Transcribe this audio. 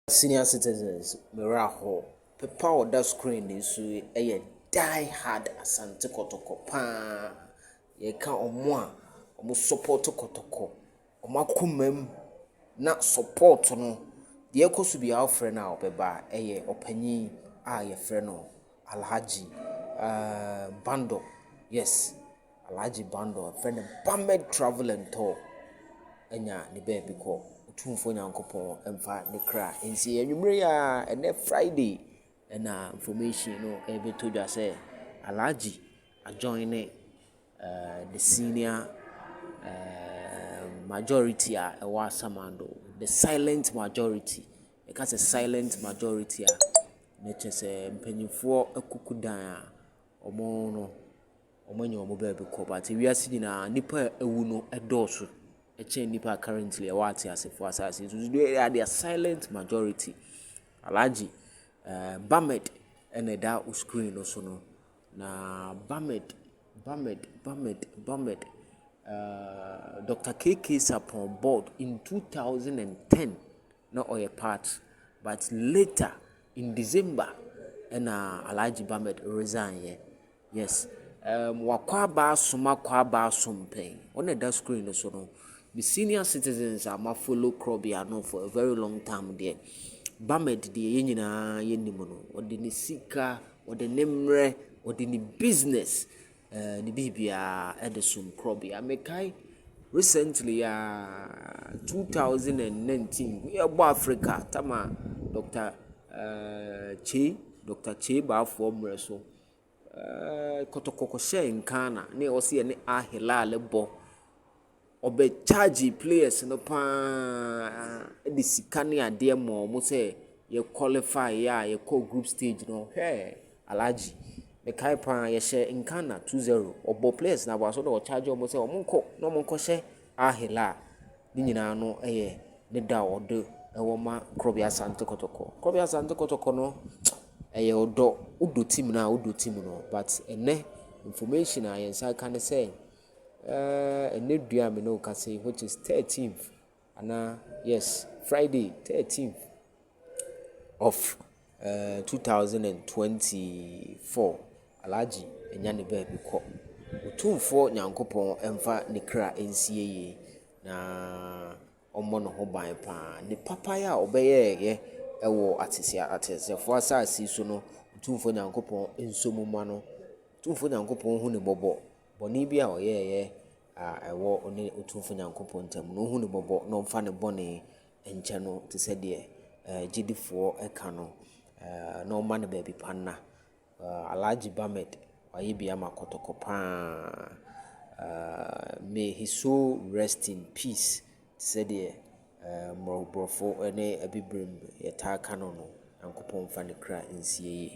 Senior citizens, Miraho, Papa or that screen is a die hard Asante Kotoko pa. Ye can on almost support to Kotoko. Omakumem not support no. The echo to be our friend now, Beba, Openi, your friend Alhaji, Bando, yes, Alhaji Bando, a friend of Bahmed travel and tour. Enya ne baby ko otumfo nyankopon emfa ne kra ensi enwumre ya ene Friday na information no ebe to dwa say Alhaji a join the senior majority a ewa Samando, the silent majority e ka say silent majority a ne chese mpanyimfo akukudan a omo no omanyo omo baby ko but wiase nyina nipa ewu no edoso a chain nipa currently a what as for assassins. They are the silent majority. Alhaji Bahmed and a da screen also no. Na Bahmed Dr. KK is upon board in 2010 not all a part, but later in December and Alhaji Bahmed resign. Yes. Wakwa ba something on a that screen also no. The senior citizens are my follow Krobia no for a very long time there. Bahmed the yenina yenimono or the nisika or the nemre or the business the bibia edison Krobia mekai recently 2019 we are Africa tama Dr. Che ba for mreso Kotoko share in Ghana ne osi ne ahilale bo obe charge players no pa the sikane ade mo say ye qualify ya ye call group stage no hey Alhaji me kai pa ye share in Ghana 2-0 obo players na so do charge o mo say o monko no monko share ahila ni nyina no ne da odo ewo ma krobia Asante Kotoko no odo team no but information I inside can say ene dua me no can say which is 13th and yes Friday 13th of 2024 Alhaji enya ne baby ko otumfo nyankopon emfa ne kra ensieye na omo no ho ban pa ne papa ya obeye ewo atese fo asasi so no otumfo nyankopon ensomuma no otumfo nyankopon hu ne bobo boni bia oyeye ewo oni otumfo nyankopon ntam no hu ne bobo no mfa ne boni enche no te se de gidifo eka no no ma ne baby panna Alhaji Bahmed waye bia makotoko pa may his soul rest in peace te se de mrobrofo ene abibrem yeta kano no nyankopon fa ne kra ensieye